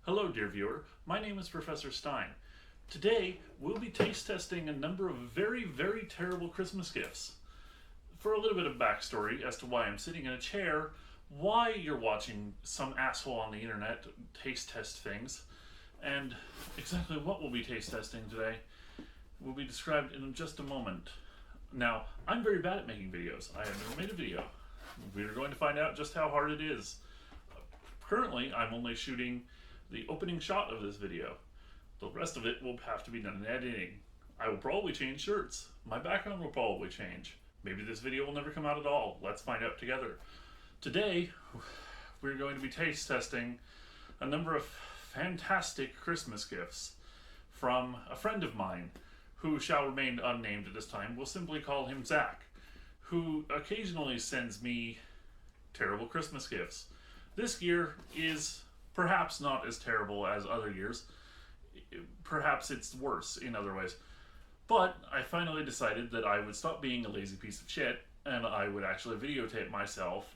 Hello, dear viewer. My name is Professor Stein. Today, we'll be taste testing a number of very terrible Christmas gifts. For a little bit of backstory as to why I'm sitting in a chair, why you're watching some asshole on the internet taste test things, and exactly what we'll be taste testing today will be described in just a moment. Now, I'm very bad at making videos. I have never made a video. We're going to find out just how hard it is. Currently, I'm only shooting the opening shot of this video. The rest of it will have to be done in editing. I will probably change shirts. My background will probably change. Maybe this video will never come out at all. Let's find out together. Today, we're going to be taste testing a number of fantastic Christmas gifts from a friend of mine who shall remain unnamed at this time. We'll simply call him Zach, who occasionally sends me terrible Christmas gifts. This year is perhaps not as terrible as other years. Perhaps it's worse in other ways. But I finally decided that I would stop being a lazy piece of shit and I would actually videotape myself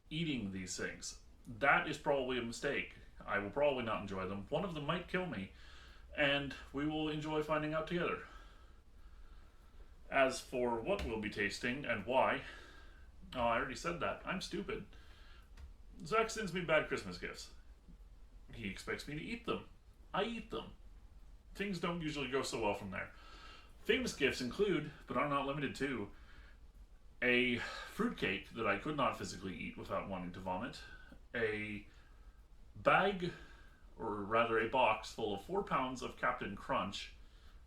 eating these things. That is probably a mistake. I will probably not enjoy them. One of them might kill me, and we will enjoy finding out together. As for what we'll be tasting and why, oh, I already said that. I'm stupid. Zach sends me bad Christmas gifts. He expects me to eat them. I eat them. Things don't usually go so well from there. Famous gifts include, but are not limited to, a fruitcake that I could not physically eat without wanting to vomit, a bag, or rather a box full of 4 pounds of Captain Crunch,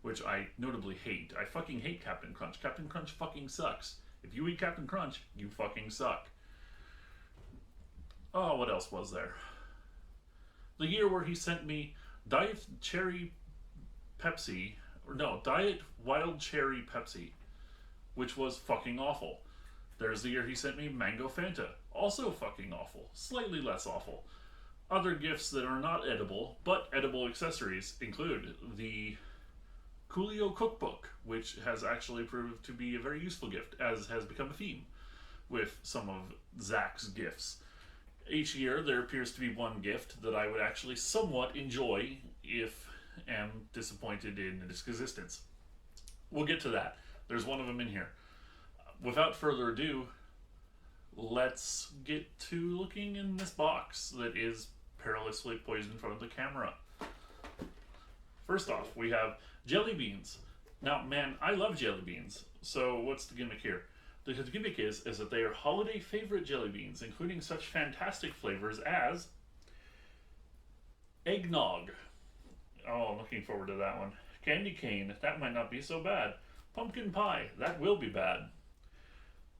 which I notably hate. I fucking hate Captain Crunch. Captain Crunch fucking sucks. If you eat Captain Crunch, you fucking suck. Oh, what else was there? The year where he sent me Diet Wild Cherry Pepsi, which was fucking awful. There's the year he sent me Mango Fanta, also fucking awful, slightly less awful. Other gifts that are not edible, but edible accessories include the Coolio Cookbook, which has actually proved to be a very useful gift, as has become a theme with some of Zach's gifts. Each year there appears to be one gift that I would actually somewhat enjoy if am disappointed in its existence. We'll get to that. There's one of them in here. Without further ado, let's get to looking in this box that is perilously poised in front of the camera. First off, we have jelly beans. Now, man, I love jelly beans. So what's the gimmick here? The gimmick is that they are holiday favorite jelly beans, including such fantastic flavors as eggnog. Oh, I'm looking forward to that one. Candy cane, that might not be so bad. Pumpkin pie, that will be bad.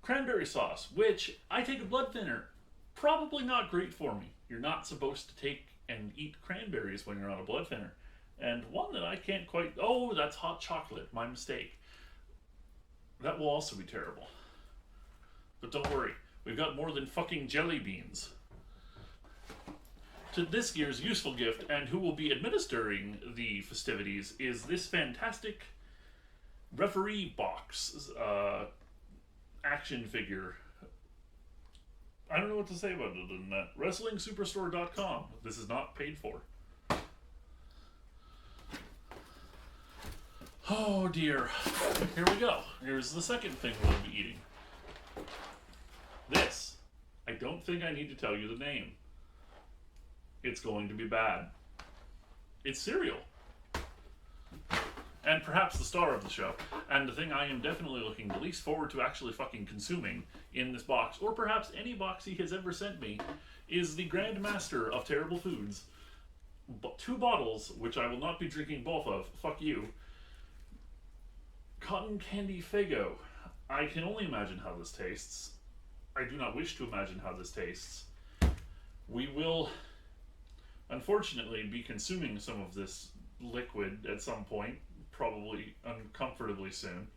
Cranberry sauce, which I take a blood thinner. Probably not great for me. You're not supposed to take and eat cranberries when you're on a blood thinner. And one that I can't quite... Oh, that's hot chocolate. My mistake. That will also be terrible. But don't worry, we've got more than fucking jelly beans. To this year's useful gift, and who will be administering the festivities, is this fantastic referee box action figure. I don't know what to say about it other than that. WrestlingSuperstore.com. This is not paid for. Oh dear. Here we go. Here's the second thing we'll be eating. This. I don't think I need to tell you the name. It's going to be bad. It's cereal. And perhaps the star of the show. And the thing I am definitely looking the least forward to actually fucking consuming in this box, or perhaps any box he has ever sent me, is the Grand Master of Terrible Foods. 2 bottles, which I will not be drinking both of. Fuck you. Cotton candy Faygo. I can only imagine how this tastes. I do not wish to imagine how this tastes. We will, unfortunately, be consuming some of this liquid at some point, probably uncomfortably soon.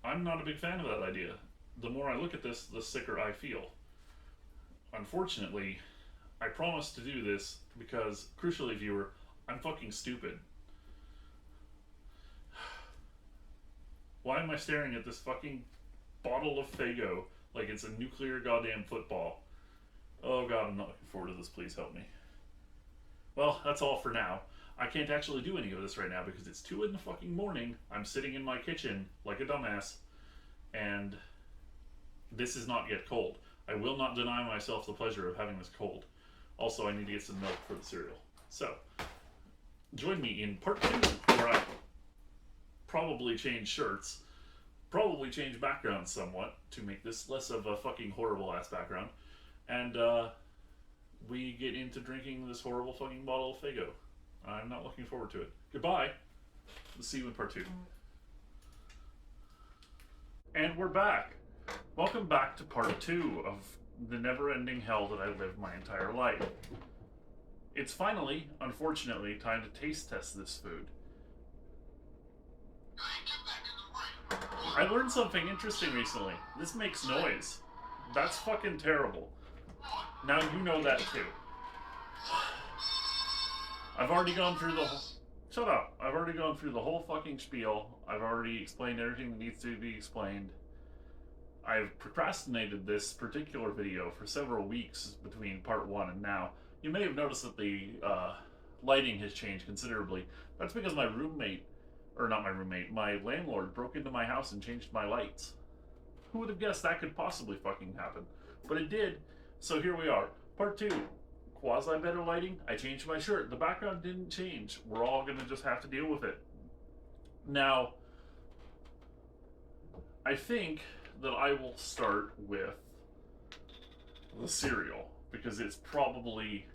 I'm not a big fan of that idea. The more I look at this, the sicker I feel. Unfortunately, I promised to do this because, crucially, viewer, I'm fucking stupid. Why am I staring at this fucking bottle of Faygo like it's a nuclear goddamn football? Oh god, I'm not looking forward to this. Please help me. Well, that's all for now. I can't actually do any of this right now because it's 2 in the fucking morning. I'm sitting in my kitchen like a dumbass, and this is not yet cold. I will not deny myself the pleasure of having this cold. Also, I need to get some milk for the cereal. So, join me in part 2, where I probably change shirts, probably change backgrounds somewhat to make this less of a fucking horrible ass background, and we get into drinking this horrible fucking bottle of Faygo. I'm not looking forward to it. Goodbye. We'll see you in part 2. And we're back. Welcome back to part 2 of the never-ending hell that I lived my entire life. It's finally, unfortunately, time to taste test this food. I learned something interesting recently. This makes noise. That's fucking terrible. Now you know that too. I've already gone through the whole... Shut up. I've already gone through the whole fucking spiel. I've already explained everything that needs to be explained. I've procrastinated this particular video for several weeks between part 1 and now. You may have noticed that the lighting has changed considerably. That's because my roommate, or not my roommate, my landlord broke into my house and changed my lights. Who would have guessed that could possibly fucking happen? But it did, so here we are. Part 2. Quasi better lighting. I changed my shirt. The background didn't change. We're all gonna just have to deal with it. Now, I think that I will start with the cereal, because it's probably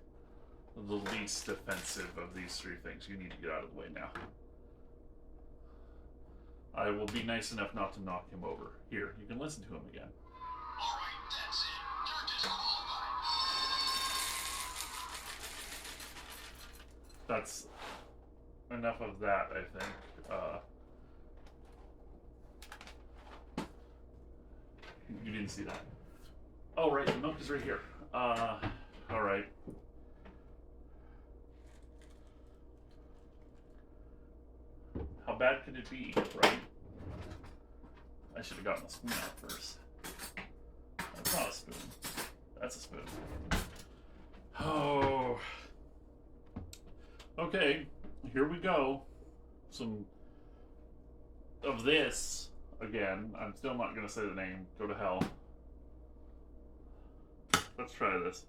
the least offensive of these 3 things. You need to get out of the way now. I will be nice enough not to knock him over. Here, you can listen to him again. Alright, that's it. You're disqualified. That's enough of that, I think. You didn't see that. Oh, right, the milk is right here. Alright. How bad could it be, right? I should have gotten the spoon out first. That's not a spoon. That's a spoon. Oh. Okay, here we go. Some of this again. I'm still not going to say the name. Go to hell. Let's try this.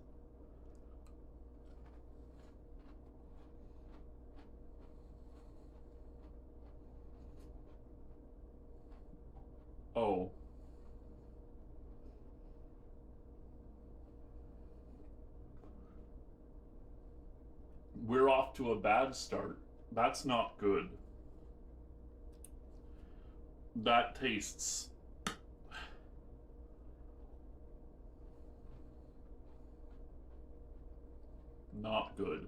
Oh. We're off to a bad start. That's not good. That tastes not good.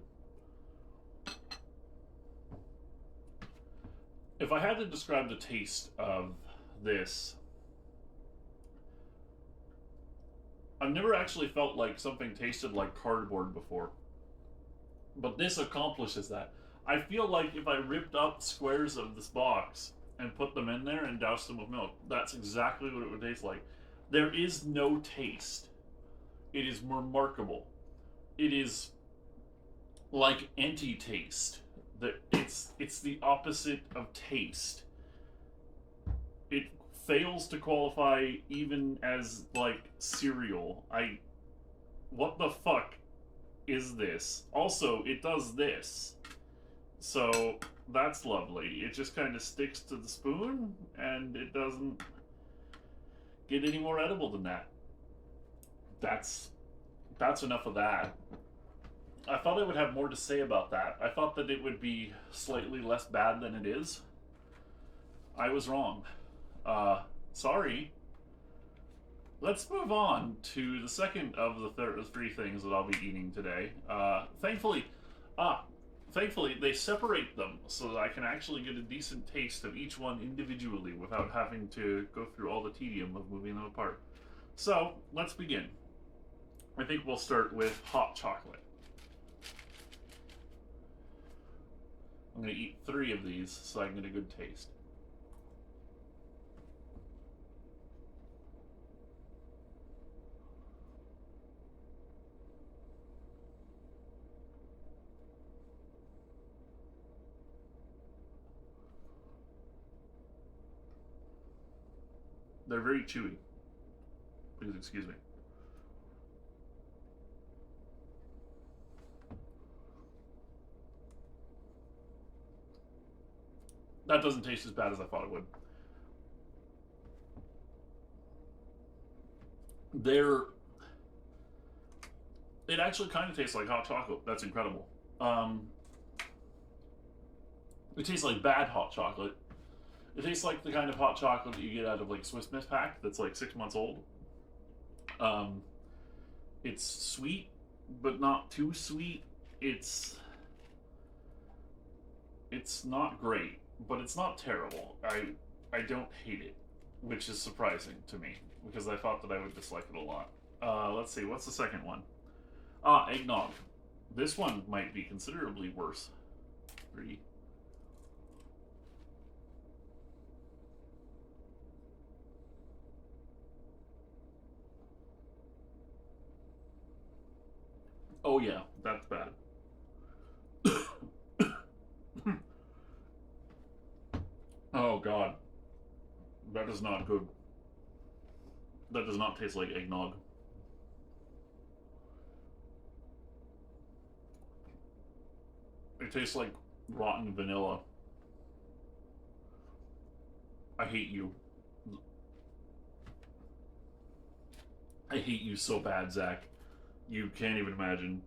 If I had to describe the taste of this, I've never actually felt like something tasted like cardboard before. But this accomplishes that. I feel like if I ripped up squares of this box and put them in there and doused them with milk, that's exactly what it would taste like. There is no taste. It is remarkable. It is like anti-taste. It's the opposite of taste. It fails to qualify even as like cereal. What the fuck is this? Also, it does this. So that's lovely. It just kind of sticks to the spoon and it doesn't get any more edible than that. That's enough of that. I thought I would have more to say about that. I thought that it would be slightly less bad than it is. I was wrong. Sorry. Let's move on to the second of the 3 things that I'll be eating today. Thankfully, they separate them so that I can actually get a decent taste of each one individually without having to go through all the tedium of moving them apart. So, let's begin. I think we'll start with hot chocolate. I'm going to eat 3 of these so I can get a good taste. They're very chewy. Please excuse me. That doesn't taste as bad as I thought it would. They're. It actually kind of tastes like hot chocolate. That's incredible. It tastes like bad hot chocolate. It tastes like the kind of hot chocolate that you get out of like Swiss Miss pack that's like 6 months old. It's sweet, but not too sweet. It's not great, but it's not terrible. I don't hate it, which is surprising to me because I thought that I would dislike it a lot. Let's see, what's the second one? Eggnog. This one might be considerably worse. 3. Oh yeah, that's bad. Oh god. That is not good. That does not taste like eggnog. It tastes like rotten vanilla. I hate you. I hate you so bad, Zach. You can't even imagine.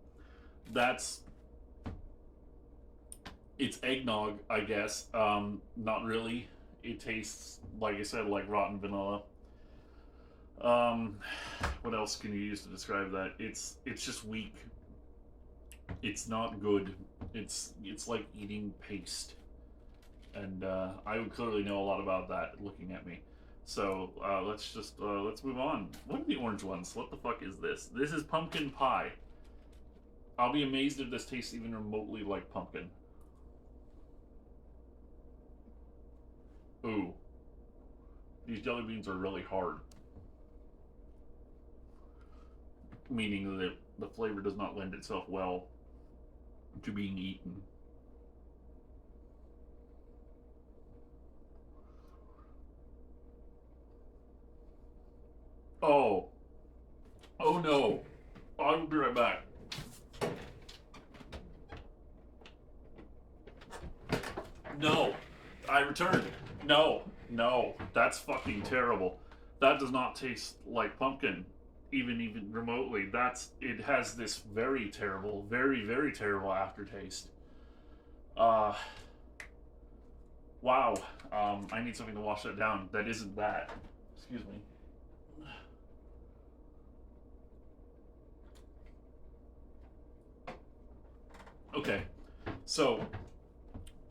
It's eggnog, I guess. Not really. It tastes, like I said, like rotten vanilla. What else can you use to describe that? It's just weak. It's not good. It's like eating paste. And I would clearly know a lot about that looking at me. So let's move on. What are the orange ones? What the fuck is this? This is pumpkin pie. I'll be amazed if this tastes even remotely like pumpkin. Ooh. These jelly beans are really hard. Meaning that the flavor does not lend itself well to being eaten. Oh. Oh no. I will be right back. No. I returned. No. No. That's fucking terrible. That does not taste like pumpkin. Even remotely. It has this very terrible, very, very terrible aftertaste. Wow. I need something to wash that down. That isn't that. Excuse me. Okay, so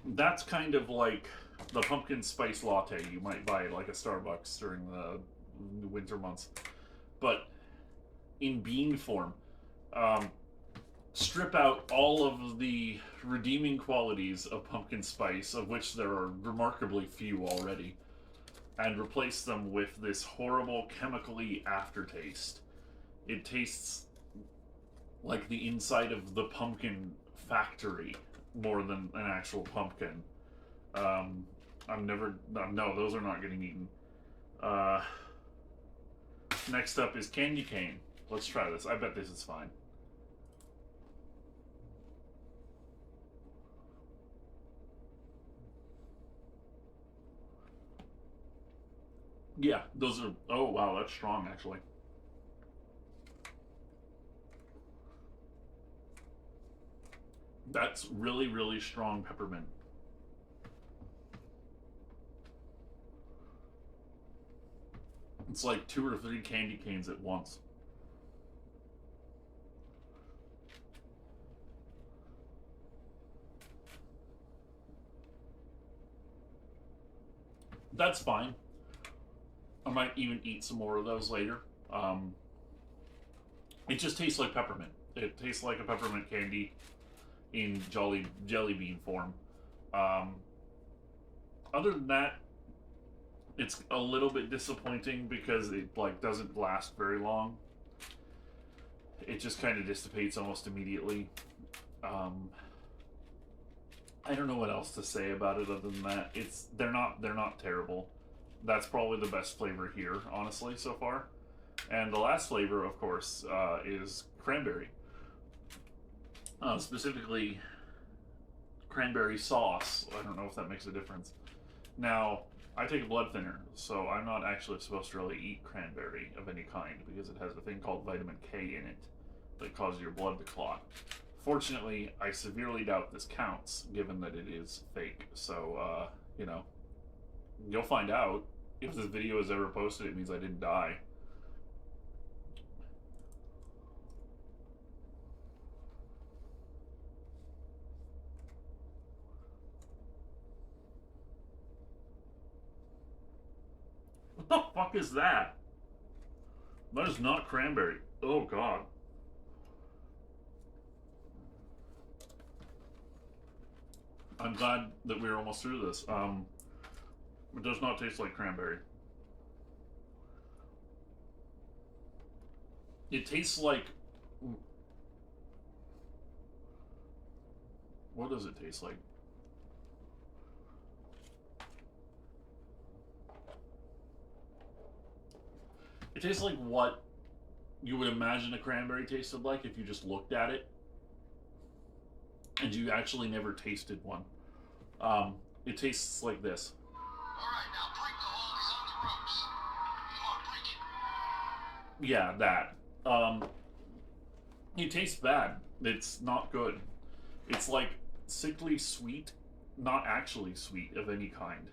that's kind of like the pumpkin spice latte you might buy at like a Starbucks during the winter months, but in bean form. Strip out all of the redeeming qualities of pumpkin spice, of which there are remarkably few already, and replace them with this horrible chemically aftertaste. It tastes like the inside of the pumpkin factory more than an actual pumpkin. No, those are not getting eaten. Next up is candy cane. Let's try this. I bet this is fine. Yeah, those are. Oh wow, that's strong actually. That's really, really strong peppermint. It's like 2 or 3 candy canes at once. That's fine. I might even eat some more of those later. It just tastes like peppermint. It tastes like a peppermint candy in jelly bean form. Other than that, it's a little bit disappointing because it like doesn't last very long. It just kind of dissipates almost immediately. I don't know what else to say about it other than that. They're not terrible. That's probably the best flavor here, honestly, so far. And the last flavor, of course, is cranberry. Specifically, cranberry sauce. I don't know if that makes a difference. Now, I take a blood thinner, so I'm not actually supposed to really eat cranberry of any kind because it has a thing called vitamin K in it that causes your blood to clot. Fortunately, I severely doubt this counts, given that it is fake. So, you'll find out. If this video is ever posted, it means I didn't die. What the fuck is that? That is not cranberry. Oh god. I'm glad that we're almost through this. It does not taste like cranberry. It tastes like... What does it taste like? It tastes like what you would imagine a cranberry tasted like if you just looked at it and you actually never tasted one. It tastes like this. Alright, now break the hog is on the ropes. Come on, break it. Yeah, that. It tastes bad. It's not good. It's like sickly sweet, not actually sweet of any kind.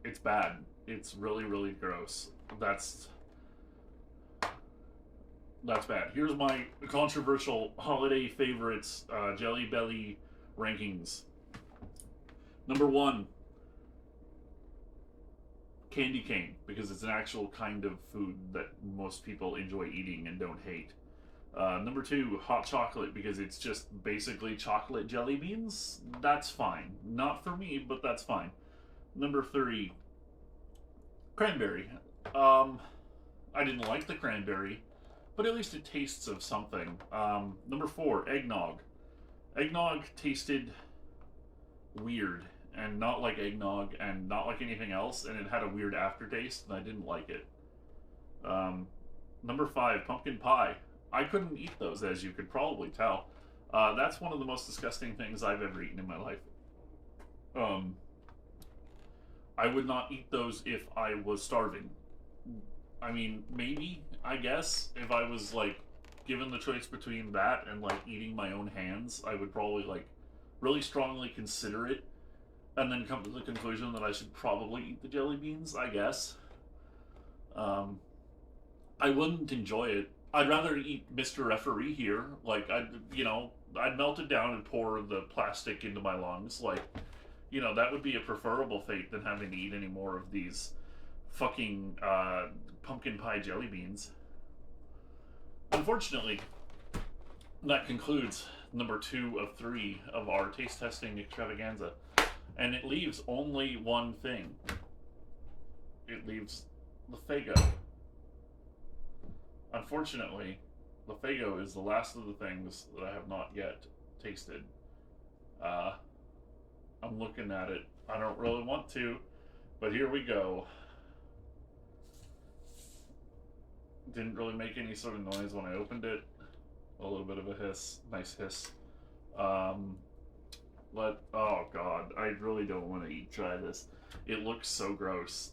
It's bad. It's really, really gross. That's bad. Here's my controversial holiday favorites, Jelly Belly rankings. Number 1, candy cane, because it's an actual kind of food that most people enjoy eating and don't hate. Number 2, hot chocolate, because it's just basically chocolate jelly beans. That's fine. Not for me, but that's fine. Number 3, cranberry. I didn't like the cranberry, but at least it tastes of something. Number 4, eggnog. Eggnog tasted weird, and not like eggnog, and not like anything else, and it had a weird aftertaste, and I didn't like it. Number 5, pumpkin pie. I couldn't eat those, as you could probably tell. That's one of the most disgusting things I've ever eaten in my life. I would not eat those if I was starving. I mean, maybe, I guess, if I was, like, given the choice between that and, like, eating my own hands, I would probably, like, really strongly consider it, and then come to the conclusion that I should probably eat the jelly beans, I guess. I wouldn't enjoy it. I'd rather eat Mr. Referee here. Like, I'd melt it down and pour the plastic into my lungs. Like, that would be a preferable fate than having to eat any more of these fucking pumpkin pie jelly beans. Unfortunately, that concludes number 2 of 3 of our taste testing extravaganza. And it leaves only one thing. It leaves the Faygo. Unfortunately, the Faygo is the last of the things that I have not yet tasted. I'm looking at it. I don't really want to, but here we go. Didn't really make any sort of noise when I opened it. A little bit of a hiss. Nice hiss. But, oh god, I really don't want to try this. It looks so gross.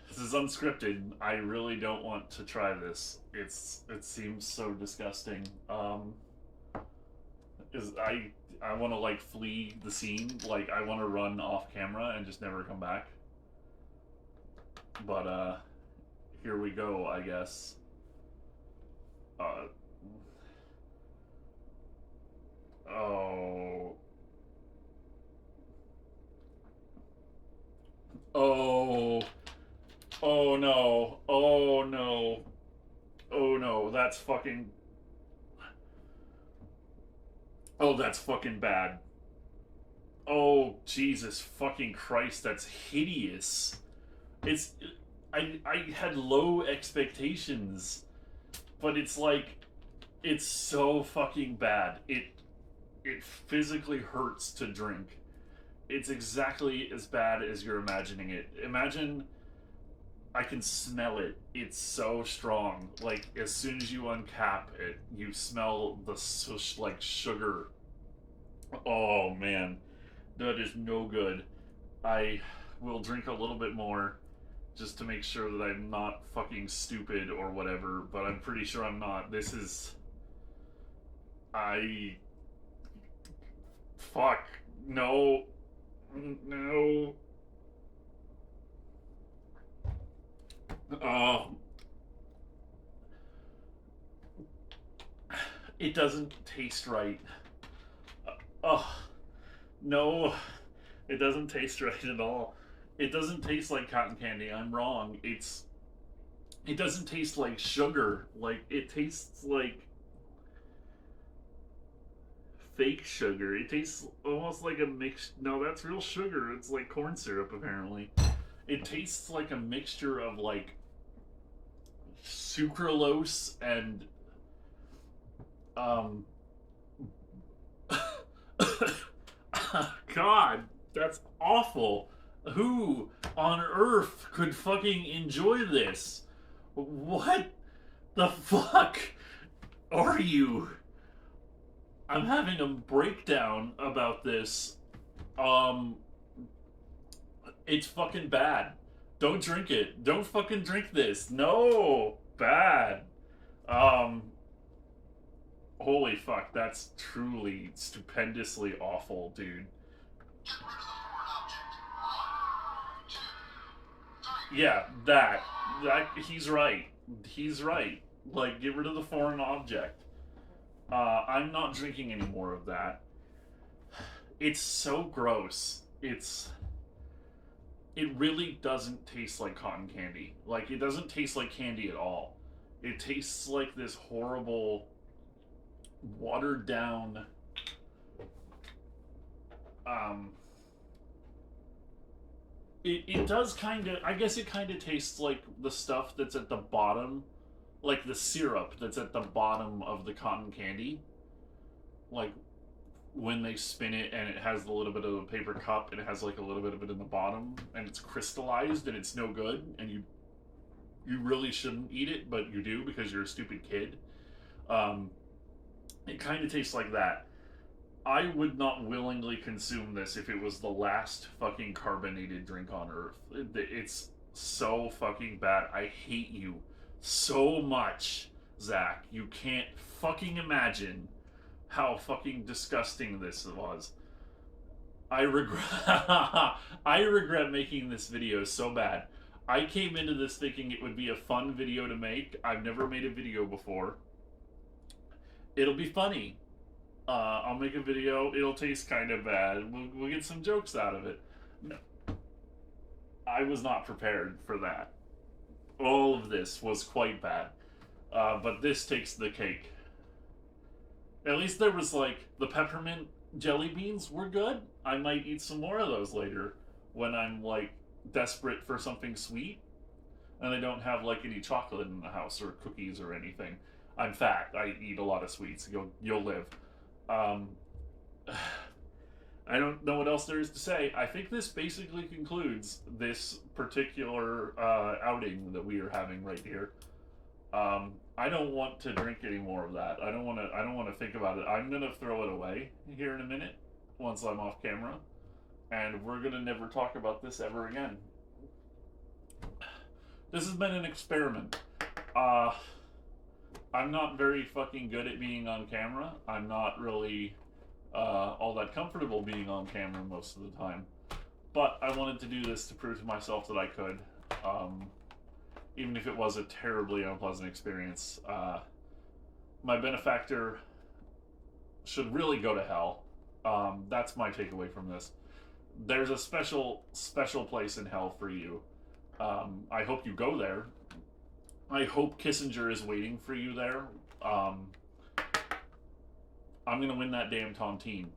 This is unscripted. I really don't want to try this. It seems so disgusting. I want to, like, flee the scene. Like, I want to run off camera and just never come back. But, here we go, I guess. Oh. Oh. Oh no. Oh no. Oh no. That's fucking... Oh, that's fucking bad. Oh, Jesus fucking Christ, that's hideous. I had low expectations, but it's like, it's so fucking bad. it physically hurts to drink. It's exactly as bad as you're imagining it. Imagine I can smell it. It's so strong. Like as soon as you uncap it, you smell the like sugar. Oh man, that is no good. I will drink a little bit more just to make sure that I'm not fucking stupid or whatever, but I'm pretty sure I'm not. This is I fuck no no. Oh, it doesn't taste right. Oh, no, it doesn't taste right at all. It doesn't taste like cotton candy. I'm wrong. It doesn't taste like sugar. Like it tastes like fake sugar. It tastes almost like a mix. No, that's real sugar. It's like corn syrup apparently. It tastes like a mixture of like sucralose and um God, that's awful. Who on earth could fucking enjoy this? What the fuck are you? I'm having a breakdown about this. Um, it's fucking bad. Don't drink it. Don't fucking drink this. No, bad. Um, holy fuck, that's truly stupendously awful, dude. Get rid of the foreign object. 1, 2, 3. Yeah, that he's right. He's right. Like, get rid of the foreign object. I'm not drinking any more of that. It's so gross. It really doesn't taste like cotton candy. Like, it doesn't taste like candy at all. It tastes like this horrible, watered down, um, it does kind of, I guess it kind of tastes like the stuff that's at the bottom, like the syrup that's at the bottom of the cotton candy. Like when they spin it and it has a little bit of a paper cup and it has like a little bit of it in the bottom and it's crystallized and it's no good and you really shouldn't eat it, but you do because you're a stupid kid. It kind of tastes like that. I would not willingly consume this if it was the last fucking carbonated drink on earth. It's so fucking bad. I hate you so much, Zach. You can't fucking imagine how fucking disgusting this was. I regret I regret making this video so bad. I came into this thinking it would be a fun video to make. I've never made a video before. It'll be funny. I'll make a video. It'll taste kind of bad. We'll get some jokes out of it. No, I was not prepared for that. All of this was quite bad. But this takes the cake. At least there was like the peppermint jelly beans were good. I might eat some more of those later when I'm like desperate for something sweet and I don't have like any chocolate in the house or cookies or anything. I'm fat. I eat a lot of sweets. You'll live. I don't know what else there is to say. I think this basically concludes this particular outing that we are having right here. I don't want to drink any more of that. I don't want to think about it. I'm gonna throw it away here in a minute once I'm off camera, and we're gonna never talk about this ever again. This has been an experiment. I'm not very fucking good at being on camera. I'm not really all that comfortable being on camera most of the time. But I wanted to do this to prove to myself that I could. Even if it was a terribly unpleasant experience. My benefactor should really go to hell. That's my takeaway from this. There's a special place in hell for you. I hope you go there. I hope Kissinger is waiting for you there. I'm gonna win that damn tontine.